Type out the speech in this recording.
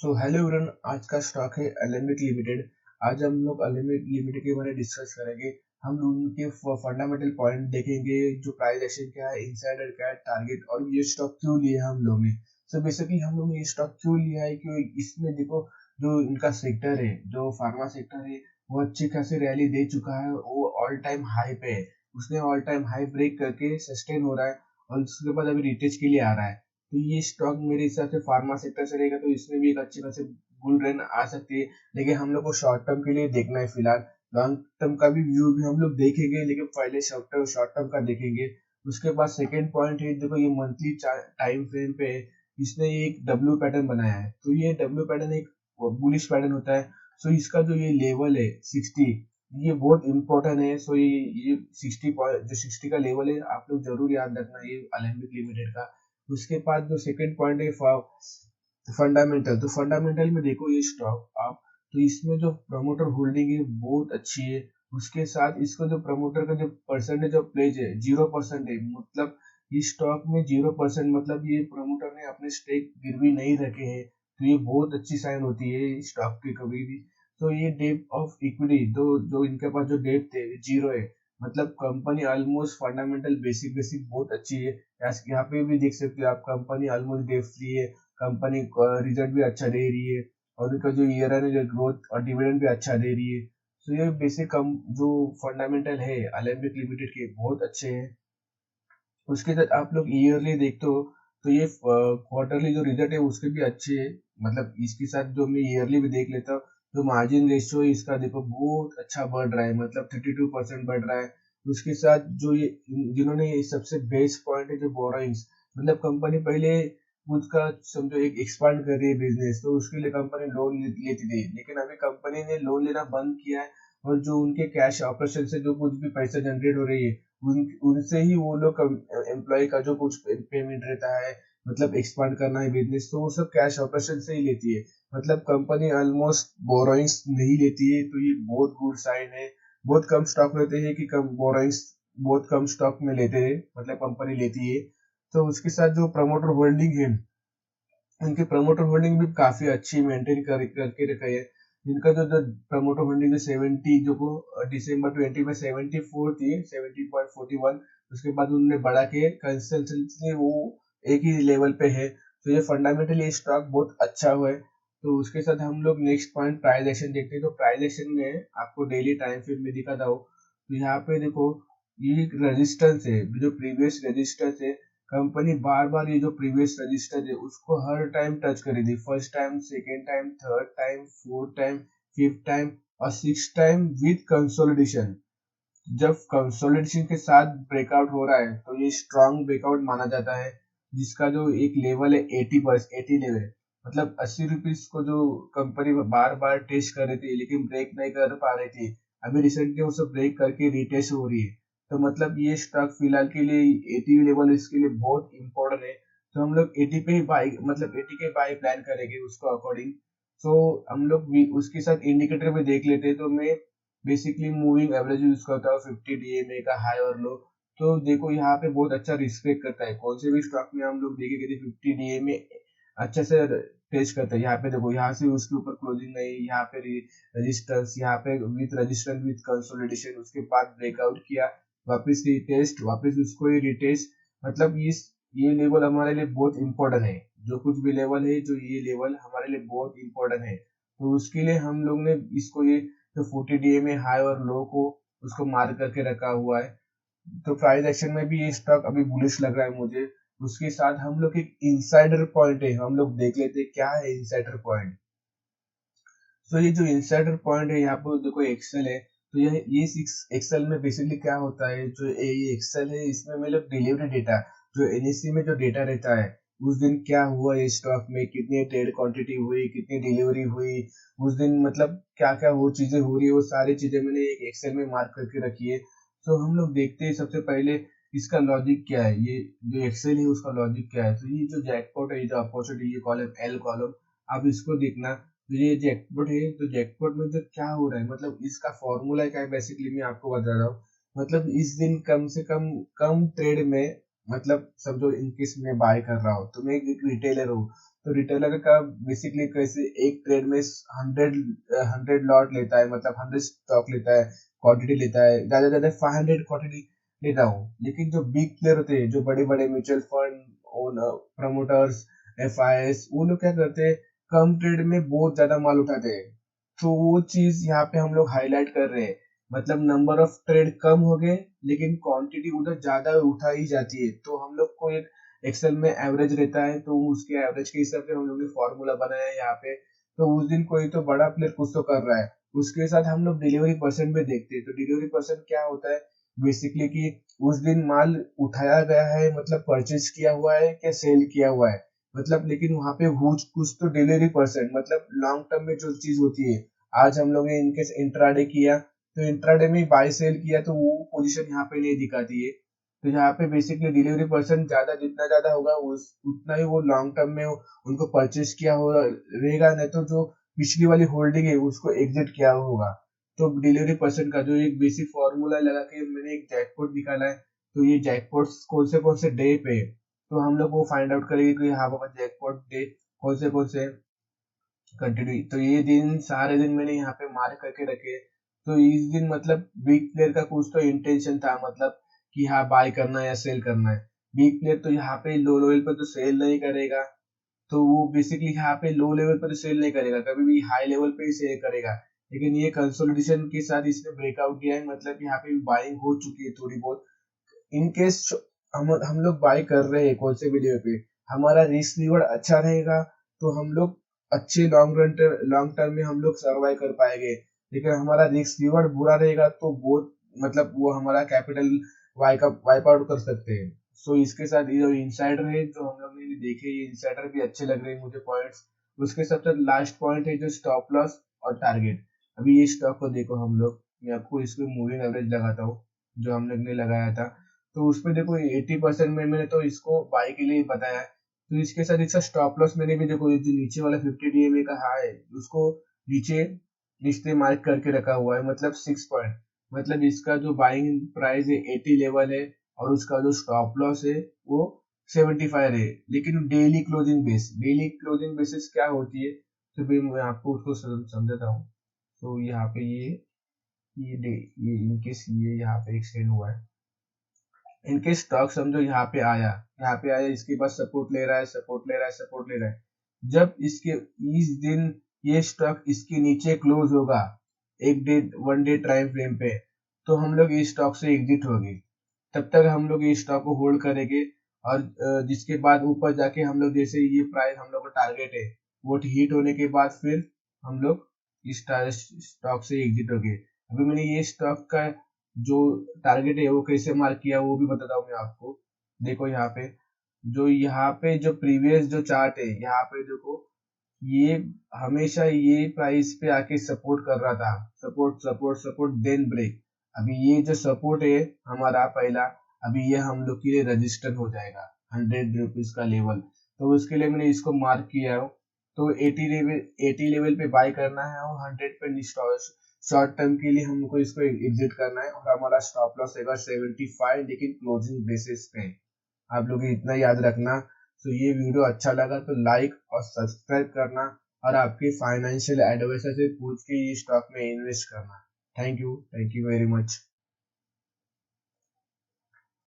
So hello everyone, आज का stock है एलेम्बिक लिमिटेड। आज हम लोग एलेम्बिक लिमिटेड के बारे में डिस्कस करेंगे। हम लोग उनके फंडामेंटल पॉइंट देखेंगे, जो प्राइस एक्शन क्या है, इनसाइडर क्या है, टारगेट, और ये स्टॉक क्यों लिया है हम लोग ने। सो बेसिकली हम लोग ने ये स्टॉक क्यों लिया है कि इसमें देखो, जो इनका सेक्टर है, जो फार्मा सेक्टर है, वो अच्छी खासी रैली दे चुका है। वो ऑल टाइम हाई पे है, उसने ऑल टाइम हाई ब्रेक करके सस्टेन हो रहा है और उसके बाद अभी रिटेज के लिए आ रहा है। तो ये स्टॉक मेरे हिसाब से फार्मा सेक्टर से रहेगा, तो इसमें भी एक अच्छी खासी बुल रन आ सकती है। लेकिन हम लोग को शॉर्ट टर्म के लिए देखना है फिलहाल। लॉन्ग टर्म का भी व्यू भी हम लोग देखेंगे, लेकिन पहले शॉर्ट टर्म का देखेंगे। उसके बाद सेकेंड पॉइंट है, देखो ये मंथली टाइम फ्रेम पे है। इसने एक डब्ल्यू पैटर्न बनाया है, तो ये डब्ल्यू पैटर्न एक बुलिश पैटर्न होता है। सो इसका जो ये लेवल है 60, ये बहुत इंपॉर्टेंट है। सो ये 60 पॉइंट, जो 60 का लेवल है, आप लोग जरूर याद रखना, ये अलेम्बिक लिमिटेड का। उसके बाद जो सेकंड पॉइंट है फंडामेंटल, तो फंडामेंटल में देखो ये स्टॉक आप, तो इसमें जो प्रमोटर होल्डिंग है बहुत अच्छी है। उसके साथ इसका जो प्रमोटर का जो परसेंटेज ऑफ प्लेज है 0% है। मतलब इस स्टॉक में 0%, मतलब ये प्रमोटर ने अपने स्टेक गिरवी नहीं रखे हैं। तो ये बहुत अच्छी साइन होती है स्टॉक की कभी भी। तो ये डेप्थ ऑफ इक्विटी, तो जो इनके पास जो डेप्थ है 0 है। मतलब company almost fundamental basic basic बहुत अच्छी है। यहाँ पे भी देख सकते हो आप, कंपनी ऑलमोस्ट डेट फ्री है। कंपनी रिजल्ट भी अच्छा दे रही है और उनका जो ईयर एंड ग्रोथ और डिविडेंड भी अच्छा दे रही है। तो ये बेसिक कम जो फंडामेंटल है अलेम्बिक लिमिटेड के बहुत अच्छे हैं। उसके साथ आप लोग ईयरली देखते हो, तो ये क्वार्टरली जो रिजल्ट है उसके भी अच्छे है। मतलब इसके साथ जो मैं ईयरली भी देख लेता हूँ, जो मार्जिन रेशियो है इसका देखो बहुत अच्छा बढ़ रहा है, मतलब 32% बढ़ रहा है। उसके साथ जो ये जिन्होंने ये सबसे बेस्ट पॉइंट है, जो बोरोइंग्स, मतलब कंपनी पहले उसका समझो एक एक्सपांड कर रही है बिजनेस, तो उसके लिए कंपनी लोन लेती थी, लेकिन अभी कंपनी ने लोन लेना बंद किया है। और जो उनके कैश ऑपरेशन से जो कुछ भी पैसा जनरेट हो रही है, उनसे ही वो लोग एम्प्लॉय का जो कुछ पेमेंट रहता है, मतलब एक्सपांड करना है बिजनेस, तो वो सब कैश ऑपरेशन से ही लेती है। मतलब कंपनी ऑलमोस्ट बोरोइंग्स नहीं लेती है, तो ये बहुत गुड साइन है। बहुत कम स्टॉक रहते हैं कि कम बोरोइंग्स, बहुत कम स्टॉक में लेते हैं, मतलब कंपनी लेती है। तो उसके साथ जो प्रमोटर होल्डिंग है, उनकी प्रमोटर होल्डिंग भी काफी अच्छी मेंटेन करके रखा है। जिनका जो प्रमोटर होल्डिंग है 70, जो को दिसंबर 20 में 74 थी, 70.41। उसके बाद उन्होंने बढ़ा के कंसिस्टेंटली वो एक ही लेवल पे है। तो ये फंडामेंटली स्टॉक बहुत अच्छा हुआ है। तो उसके साथ हम लोग नेक्स्ट पॉइंट प्राइस एक्शन देखते हैं। तो प्राइस एक्शन में आपको डेली टाइम फ्रेम में दिखाता हूँ, तो यहाँ पे देखो ये एक रेजिस्टेंस है, जो प्रीवियस रेजिस्टेंस है। कंपनी बार बार ये जो प्रीवियस रजिस्टर है उसको हर टाइम टच करी थी, first time, second time, third time, fourth time, fifth time और सिक्स टाइम विद कंसोलिडेशन। जब कंसोलिडेशन के साथ ब्रेकआउट हो रहा है, तो ये स्ट्रॉन्ग ब्रेकआउट माना जाता है। जिसका जो एक लेवल है 80 लेवल, मतलब 80 रुपीज को जो कंपनी बार बार टेस्ट कर रही थी लेकिन ब्रेक नहीं कर पा रही थी, अभी रिसेंटली उसे ब्रेक करके रिटेस्ट हो रही है। तो मतलब ये स्टॉक फिलहाल के लिए 80 लेवल इसके लिए बहुत इंपॉर्टेंट है। तो हम लोग 80 पे ही बाई, मतलब 80 के बाई प्लान करेंगे उसको अकॉर्डिंग। तो हम लोग भी उसके साथ इंडिकेटर भी देख लेते हैं। तो मैं बेसिकली मूविंग एवरेज यूज करता हूँ 50 डीएमए का हाई और लो। तो देखो यहाँ पे बहुत अच्छा रिस्पेक्ट करता है, कौन से भी स्टॉक में हम लोग देखेंगे 50 डीएमए अच्छे से टेस्ट करता है। यहाँ पे देखो, यहाँ से उसके ऊपर क्लोजिंग नहीं, यहाँ पे रेजिस्टेंस, यहाँ पे विथ रेजिस्टेंस विथ कंसोलिडेशन, उसके बाद ब्रेकआउट किया, वापस रिटेस्ट, वापस उसको ही रिटेस्ट। मतलब ये लेवल हमारे लिए बहुत इंपॉर्टेंट है। जो कुछ भी लेवल है, जो ये लेवल हमारे लिए बहुत इंपॉर्टेंट है। तो उसके लिए हम लोग ने इसको ये जो 40 डीएमए हाई और लो को उसको मार्क करके रखा हुआ है। तो प्राइस एक्शन में भी ये स्टॉक अभी बुलिश लग रहा है मुझे। उसके साथ हम लोग एक इनसाइडर पॉइंट है, हम लोग देख लेते हैं क्या है इनसाइडर पॉइंट। तो ये जो इंसाइडर पॉइंट है, यहाँ पर देखो एक्सेल है। तो ये एक्सेल में बेसिकली क्या होता है, जो ये एक्सेल है, इसमें मतलब डिलीवरी डेटा, जो एनएससी में जो डेटा रहता है, उस दिन क्या हुआ ये स्टॉक में, कितनी ट्रेड क्वांटिटी हुई, कितनी डिलीवरी हुई उस दिन, मतलब क्या क्या वो चीजें हो रही है, वो सारी चीजें मैंने एक एक्सेल में मार्क करके रखी है। तो हम लोग देखते हैं सबसे पहले इसका लॉजिक क्या है, ये जो एक्सेल है उसका लॉजिक क्या है। तो ये जो जैकपॉट है, ये जो अपॉर्चुनिटी, ये कॉलम एल कॉलम, आप इसको देखना। तो ये जैकपॉट है, तो जैकपॉट में जो क्या हो रहा है, मतलब इसका फॉर्मूला क्या है, बेसिकली मैं आपको बता रहा हूँ। मतलब इस दिन कम से कम ट्रेड में, मतलब समझो इनकेस मैं बाय कर रहा हूँ, तो मैं एक रिटेलर हूँ, तो रिटेलर का बेसिकली कैसे एक ट्रेड में 100 लॉट लेता है, मतलब 100 स्टॉक लेता है, क्वांटिटी लेता है, ज्यादा ज्यादा 500 क्वांटिटी लेता हूँ। लेकिन जो बिग प्लेयर होते हैं, जो बड़े बड़े म्यूचुअल फंड प्रमोटर्स, एफआईएस, वो लोग क्या करते हैं, कम ट्रेड में बहुत ज्यादा माल उठाते हैं। तो वो चीज यहाँ पे हम लोग हाईलाइट कर रहे हैं, मतलब नंबर ऑफ ट्रेड कम हो गए लेकिन क्वांटिटी उधर ज्यादा उठा ही जाती है। तो हम लोग को एक एक्सेल में एवरेज रहता है, तो उसके एवरेज के हिसाब से हम लोग ने फॉर्मूला बनाया है यहाँ पे। तो उस दिन कोई तो बड़ा प्लेयर कुछ तो कर रहा है, उसके साथ हम लोग डिलीवरी परसेंट में देखते हैं। तो डिलीवरी परसेंट क्या होता है बेसिकली कि उस दिन माल उठाया गया है, मतलब परचेज किया हुआ है क्या सेल किया हुआ है, मतलब लेकिन वहां पे कुछ तो डिलीवरी परसेंट, मतलब लॉन्ग टर्म में जो चीज होती है। आज हम लोग ने इनकेस इंट्राडे किया, तो इंट्राडे में बाय सेल किया, तो वो पोजीशन यहाँ पे नहीं दिखाती है। तो यहाँ पे बेसिकली डिलीवरी परसेंट ज्यादा, जितना ज्यादा होगा उस उतना ही वो लॉन्ग टर्म में उनको परचेज किया हो रहेगा, नहीं तो जो पिछली वाली होल्डिंग है उसको एग्जिट किया होगा। तो डिलीवरी परसेंट का जो एक बेसिक फॉर्मूला लगा के मैंने एक जैकपॉट निकाला है। तो ये जैकपॉट कौन से डे पे है, तो हम लोग वो फाइंड आउट करेंगे कि हाँ बाबा जैकपॉट डे कौन से कंटिन्यू। तो ये दिन सारे दिन मैंने यहाँ पे मार्क करके रखे। तो इस दिन मतलब बिग प्लेयर का कुछ तो इंटेंशन था, मतलब कि हाँ बाय करना है या सेल करना है। बिग प्लेयर तो यहाँ पे लो लेवल पर तो सेल नहीं करेगा, तो वो बेसिकली यहाँ पे लो लेवल पर तो सेल नहीं करेगा, कभी भी हाई लेवल पे ही सेल करेगा। लेकिन ये कंसोलिडेशन के साथ इसने ब्रेकआउट किया है, मतलब यहाँ पे बाइंग हो चुकी है थोड़ी बहुत। इन केस हम लोग बाय कर रहे हैं कौन से वीडियो पे, हमारा रिस्क रिवॉर्ड अच्छा रहेगा, तो हम लोग अच्छे लॉन्ग टर्म में हम लोग सर्वाइव कर पाएंगे। लेकिन हमारा रिस्क रिवॉर्ड बुरा रहेगा तो बहुत, मतलब वो हमारा कैपिटल वाइप आउट कर सकते हैं। सो इसके साथ ये जो इंसाइडर है जो हम लोग ने देखे, ये इंसाइडर भी अच्छे लग रहे हैं मुझे पॉइंट्स। उसके सबसे लास्ट पॉइंट है जो स्टॉप लॉस और टारगेट। अभी ये स्टॉक को देखो हम लोग, मैं आपको इसको मूविंग एवरेज लगाता हूँ जो हम लोग ने लगाया था। तो उसमें देखो 80% में मैंने तो इसको बाय के लिए बताया है। तो इसके साथ इसका स्टॉप लॉस मैंने भी देखो, ये जो नीचे वाला 50 डीएमए का हाई है उसको नीचे नीचे मार्क करके रखा हुआ है, मतलब 6 पॉइंट। मतलब इसका जो बाइंग प्राइस है 80 लेवल है, और उसका जो स्टॉप लॉस है वो 75 है। लेकिन डेली क्लोजिंग बेसिस क्या होती है, तो भी मैं आपको उसको समझाता हूँ। तो यहाँ पे ये इनकेस ये यहाँ पे एक्सटेंड हुआ है, इनके स्टॉक समझो यहाँ पे आया, इसके बाद सपोर्ट ले रहा है, सपोर्ट ले रहा है। जब इसके इस दिन ये स्टॉक इसके नीचे क्लोज होगा वन डे टाइम फ्रेम पे, तो हम लोग इस स्टॉक से एग्जिट होंगे। तब तक हम लोग ये स्टॉक को होल्ड करेंगे, और जिसके बाद ऊपर जाके हम लोग जैसे ये प्राइस हम लोग का टारगेट है वो हिट होने के बाद फिर हम लोग इस स्टॉक से एग्जिट होंगे। अभी मैंने ये स्टॉक का जो टारगेट है वो कैसे मार्क किया वो भी बताता हूँ मैं आपको। देखो यहाँ पे जो प्रीवियस जो चार्ट है, यहाँ पे देखो ये हमेशा ये प्राइस पे आके सपोर्ट कर रहा था, सपोर्ट देन ब्रेक। अभी ये जो सपोर्ट है हमारा पहला, अभी ये हम लोग के लिए रजिस्टर हो जाएगा 100 रुपीज का लेवल। तो उसके लिए मैंने इसको मार्क किया है। तो 80 लेवल पे बाय करना है और 100 पे शॉर्ट टर्म के लिए हमको इसको एग्जिट करना है, और हमारा स्टॉप लॉस रहेगा 75, लेकिन क्लोजिंग बेसिस पे। आप लोग इतना याद रखना। तो ये वीडियो अच्छा लगा तो लाइक और सब्सक्राइब करना, और आपके फाइनेंशियल एडवाइजर से पूछ के ये स्टॉक में इन्वेस्ट करना। Thank you very much.